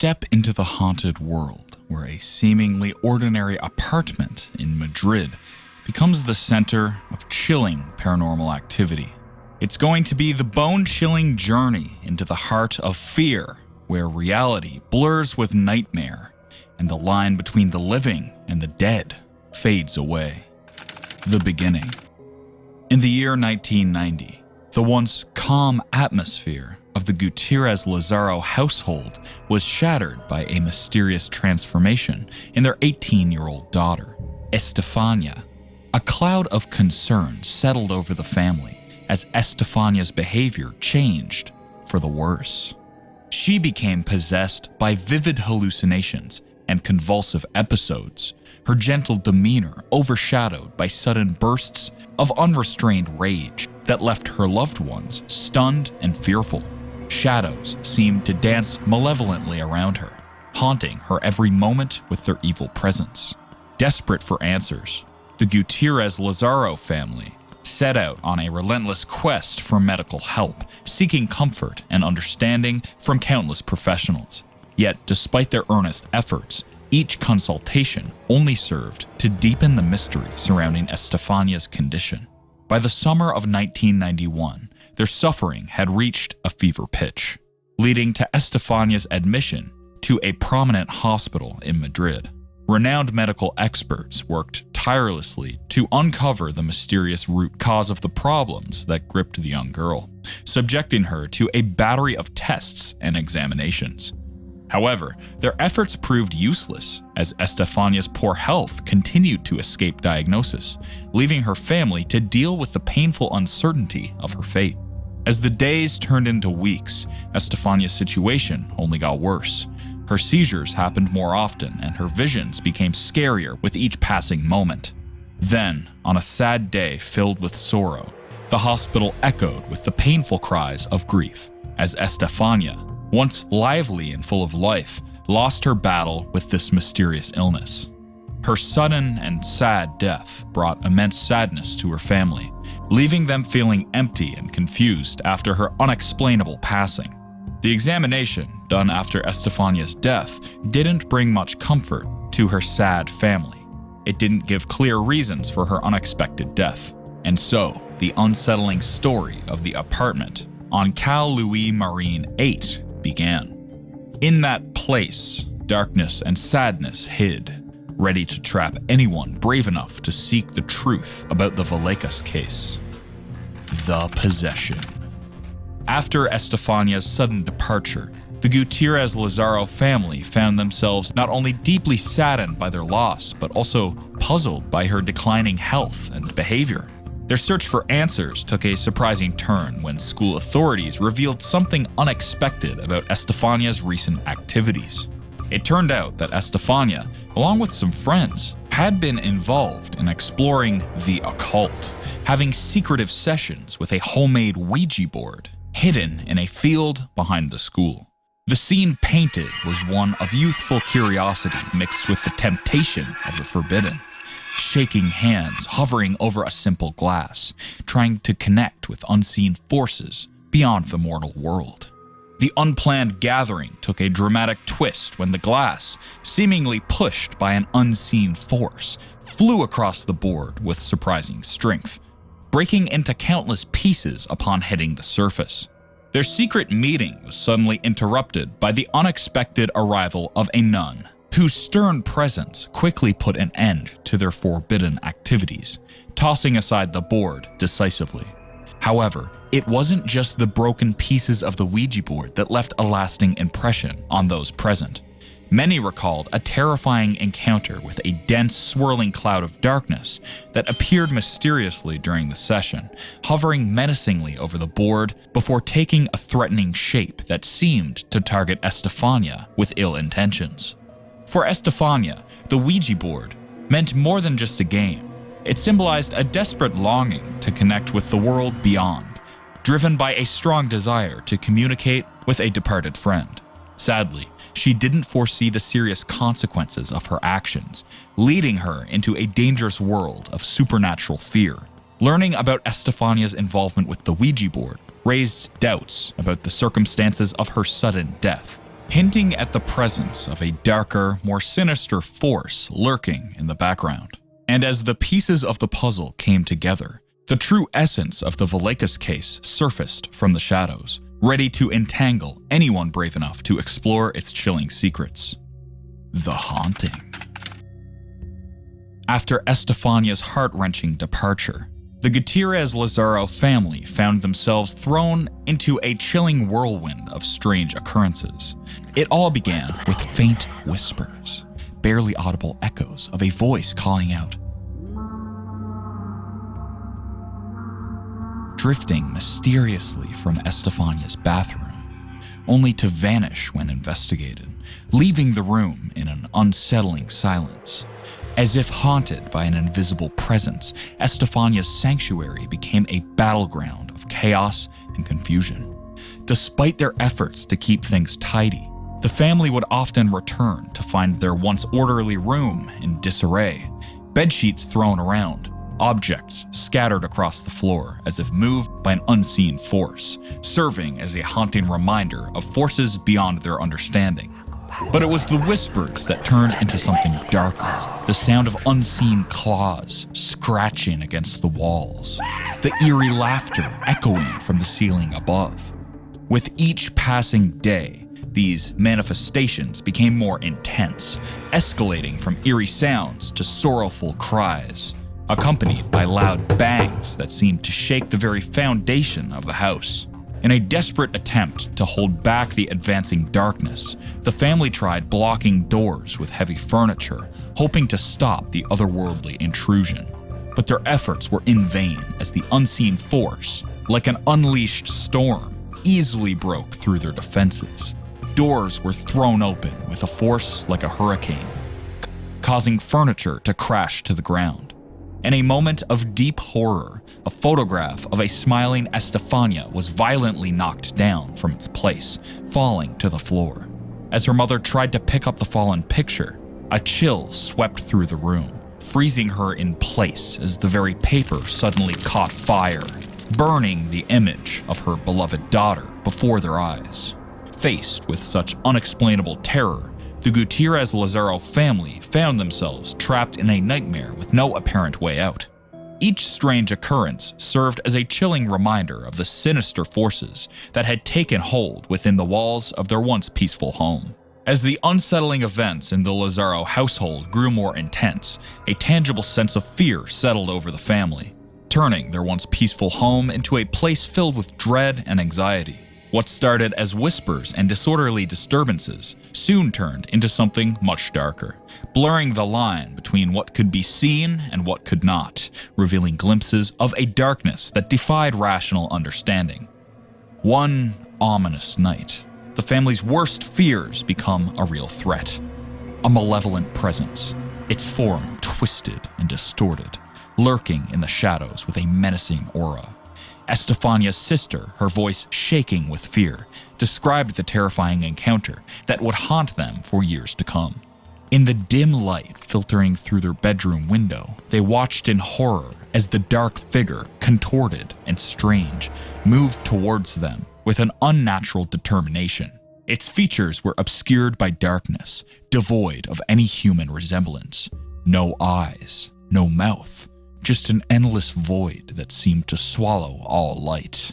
step into the haunted world where a seemingly ordinary apartment in Madrid becomes the center of chilling paranormal activity. It's going to be the bone-chilling journey into the heart of fear, where reality blurs with nightmare and the line between the living and the dead fades away. The beginning. In the year 1990, the once calm atmosphere of the Gutiérrez Lázaro household was shattered by a mysterious transformation in their 18-year-old daughter, Estefanía. A cloud of concern settled over the family as Estefanía's behavior changed for the worse. She became possessed by vivid hallucinations and convulsive episodes, her gentle demeanor overshadowed by sudden bursts of unrestrained rage that left her loved ones stunned and fearful. Shadows seemed to dance malevolently around her, haunting her every moment with their evil presence. Desperate for answers, the Gutiérrez Lázaro family set out on a relentless quest for medical help, seeking comfort and understanding from countless professionals. Yet, despite their earnest efforts, each consultation only served to deepen the mystery surrounding Estefanía's condition. By the summer of 1991, their suffering had reached a fever pitch, leading to Estefanía's admission to a prominent hospital in Madrid. Renowned medical experts worked tirelessly to uncover the mysterious root cause of the problems that gripped the young girl, subjecting her to a battery of tests and examinations. However, their efforts proved useless as Estefanía's poor health continued to escape diagnosis, leaving her family to deal with the painful uncertainty of her fate. As the days turned into weeks, Estefanía's situation only got worse. Her seizures happened more often, and her visions became scarier with each passing moment. Then, on a sad day filled with sorrow, the hospital echoed with the painful cries of grief as Estefanías, once lively and full of life, lost her battle with this mysterious illness. Her sudden and sad death brought immense sadness to her family, leaving them feeling empty and confused after her unexplainable passing. The examination done after Estefanía's death didn't bring much comfort to her sad family. It didn't give clear reasons for her unexpected death. And so, the unsettling story of the apartment on Cal Louis Marine 8 began. In that place, darkness and sadness hid, ready to trap anyone brave enough to seek the truth about the Vallecas case. The possession. After Estefanía's sudden departure, the Gutiérrez Lázaro family found themselves not only deeply saddened by their loss, but also puzzled by her declining health and behavior. Their search for answers took a surprising turn when school authorities revealed something unexpected about Estefanía's recent activities. It turned out that Estefanías, along with some friends, had been involved in exploring the occult, having secretive sessions with a homemade Ouija board hidden in a field behind the school. The scene painted was one of youthful curiosity mixed with the temptation of the forbidden. Shaking hands hovering over a simple glass, trying to connect with unseen forces beyond the mortal world. The unplanned gathering took a dramatic twist when the glass, seemingly pushed by an unseen force, flew across the board with surprising strength, breaking into countless pieces upon hitting the surface. Their secret meeting was suddenly interrupted by the unexpected arrival of a nun, whose stern presence quickly put an end to their forbidden activities, tossing aside the board decisively. However, it wasn't just the broken pieces of the Ouija board that left a lasting impression on those present. Many recalled a terrifying encounter with a dense, swirling cloud of darkness that appeared mysteriously during the session, hovering menacingly over the board before taking a threatening shape that seemed to target Estefanías with ill intentions. For Estefanías, the Ouija board meant more than just a game. It symbolized a desperate longing to connect with the world beyond, driven by a strong desire to communicate with a departed friend. Sadly, she didn't foresee the serious consequences of her actions, leading her into a dangerous world of supernatural fear. Learning about Estefanía's involvement with the Ouija board raised doubts about the circumstances of her sudden death, hinting at the presence of a darker, more sinister force lurking in the background. And as the pieces of the puzzle came together, the true essence of the Vallecas case surfaced from the shadows, ready to entangle anyone brave enough to explore its chilling secrets. The haunting. After Estefania's heart-wrenching departure, the Gutiérrez Lázaro family found themselves thrown into a chilling whirlwind of strange occurrences. It all began with faint whispers, barely audible echoes of a voice calling out, drifting mysteriously from Estefania's bathroom, only to vanish when investigated, leaving the room in an unsettling silence. As if haunted by an invisible presence, Estefania's sanctuary became a battleground of chaos and confusion. Despite their efforts to keep things tidy, the family would often return to find their once orderly room in disarray, bedsheets thrown around, objects scattered across the floor as if moved by an unseen force, serving as a haunting reminder of forces beyond their understanding. But it was the whispers that turned into something darker, the sound of unseen claws scratching against the walls, the eerie laughter echoing from the ceiling above. With each passing day, these manifestations became more intense, escalating from eerie sounds to sorrowful cries, accompanied by loud bangs that seemed to shake the very foundation of the house. In a desperate attempt to hold back the advancing darkness, the family tried blocking doors with heavy furniture, hoping to stop the otherworldly intrusion. But their efforts were in vain as the unseen force, like an unleashed storm, easily broke through their defenses. Doors were thrown open with a force like a hurricane, causing furniture to crash to the ground. In a moment of deep horror, a photograph of a smiling Estefania was violently knocked down from its place, falling to the floor. As her mother tried to pick up the fallen picture, a chill swept through the room, freezing her in place as the very paper suddenly caught fire, burning the image of her beloved daughter before their eyes. Faced with such unexplainable terror, the Gutiérrez Lázaro family found themselves trapped in a nightmare with no apparent way out. Each strange occurrence served as a chilling reminder of the sinister forces that had taken hold within the walls of their once peaceful home. As the unsettling events in the Lázaro household grew more intense, a tangible sense of fear settled over the family, turning their once peaceful home into a place filled with dread and anxiety. What started as whispers and disorderly disturbances soon turned into something much darker, blurring the line between what could be seen and what could not, revealing glimpses of a darkness that defied rational understanding. One ominous night, the family's worst fears become a real threat. A malevolent presence, its form twisted and distorted, lurking in the shadows with a menacing aura. Estefania's sister, her voice shaking with fear, described the terrifying encounter that would haunt them for years to come. In the dim light filtering through their bedroom window, they watched in horror as the dark figure, contorted and strange, moved towards them with an unnatural determination. Its features were obscured by darkness, devoid of any human resemblance. No eyes, no mouth. Just an endless void that seemed to swallow all light.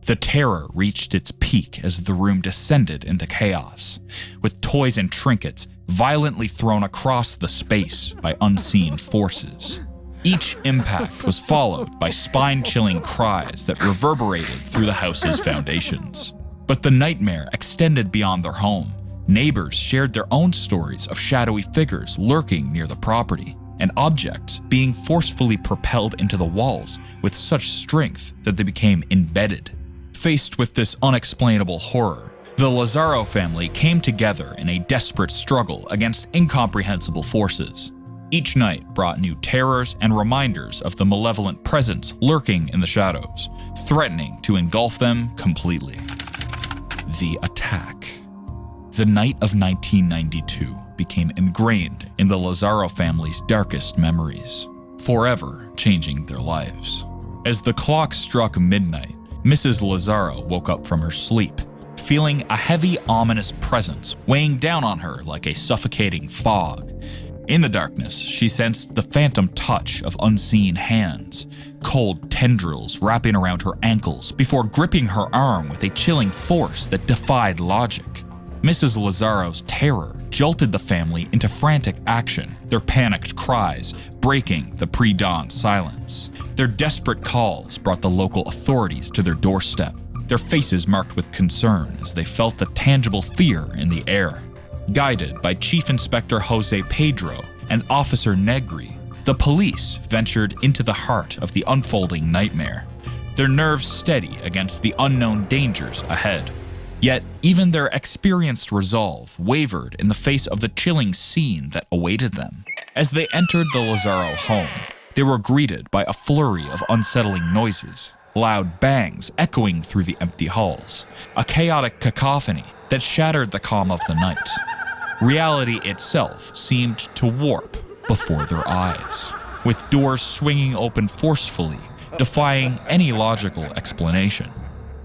The terror reached its peak as the room descended into chaos, with toys and trinkets violently thrown across the space by unseen forces. Each impact was followed by spine-chilling cries that reverberated through the house's foundations. But the nightmare extended beyond their home. Neighbors shared their own stories of shadowy figures lurking near the property, and objects being forcefully propelled into the walls with such strength that they became embedded. Faced with this unexplainable horror, the Lázaro family came together in a desperate struggle against incomprehensible forces. Each night brought new terrors and reminders of the malevolent presence lurking in the shadows, threatening to engulf them completely. The attack. The night of 1992 became ingrained in the Lázaro family's darkest memories, forever changing their lives. As the clock struck midnight, Mrs. Lázaro woke up from her sleep, feeling a heavy, ominous presence weighing down on her like a suffocating fog. In the darkness, she sensed the phantom touch of unseen hands, cold tendrils wrapping around her ankles before gripping her arm with a chilling force that defied logic. Mrs. Lazaro's terror jolted the family into frantic action, their panicked cries breaking the pre-dawn silence. Their desperate calls brought the local authorities to their doorstep, their faces marked with concern as they felt the tangible fear in the air. Guided by Chief Inspector Jose Pedro and Officer Negri, the police ventured into the heart of the unfolding nightmare, their nerves steady against the unknown dangers ahead. Yet, even their experienced resolve wavered in the face of the chilling scene that awaited them. As they entered the Lazaro home, they were greeted by a flurry of unsettling noises, loud bangs echoing through the empty halls, a chaotic cacophony that shattered the calm of the night. Reality itself seemed to warp before their eyes, with doors swinging open forcefully, defying any logical explanation.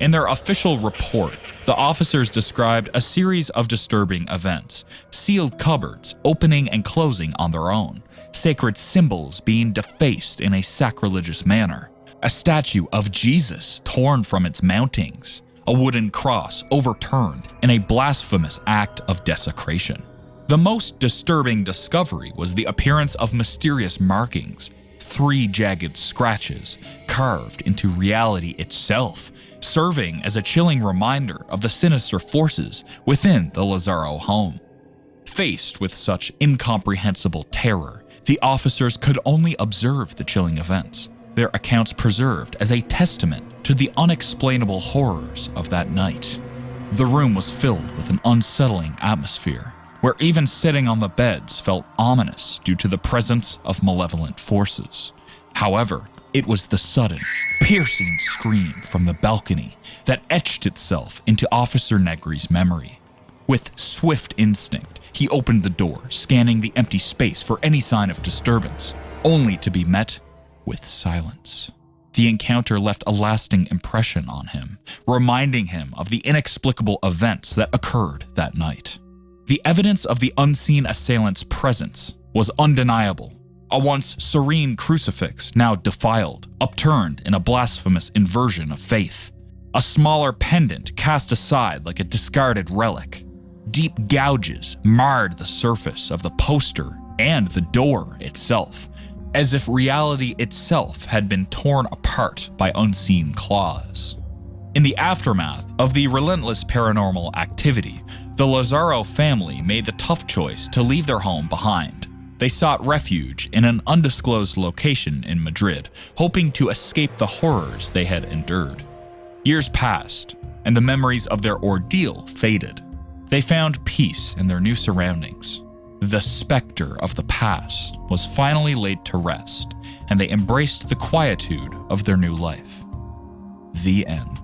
In their official report, the officers described a series of disturbing events: sealed cupboards opening and closing on their own, sacred symbols being defaced in a sacrilegious manner, a statue of Jesus torn from its mountings, a wooden cross overturned in a blasphemous act of desecration. The most disturbing discovery was the appearance of mysterious markings, 3 jagged scratches carved into reality itself, serving as a chilling reminder of the sinister forces within the Lazaro home. Faced with such incomprehensible terror, the officers could only observe the chilling events, their accounts preserved as a testament to the unexplainable horrors of that night. The room was filled with an unsettling atmosphere, where even sitting on the beds felt ominous due to the presence of malevolent forces. However, it was the sudden, piercing scream from the balcony that etched itself into Officer Negri's memory. With swift instinct, he opened the door, scanning the empty space for any sign of disturbance, only to be met with silence. The encounter left a lasting impression on him, reminding him of the inexplicable events that occurred that night. The evidence of the unseen assailant's presence was undeniable. A once serene crucifix, now defiled, upturned in a blasphemous inversion of faith. A smaller pendant cast aside like a discarded relic. Deep gouges marred the surface of the poster and the door itself, as if reality itself had been torn apart by unseen claws. In the aftermath of the relentless paranormal activity, the Lazaro family made the tough choice to leave their home behind. They sought refuge in an undisclosed location in Madrid, hoping to escape the horrors they had endured. Years passed, and the memories of their ordeal faded. They found peace in their new surroundings. The specter of the past was finally laid to rest, and they embraced the quietude of their new life. The end.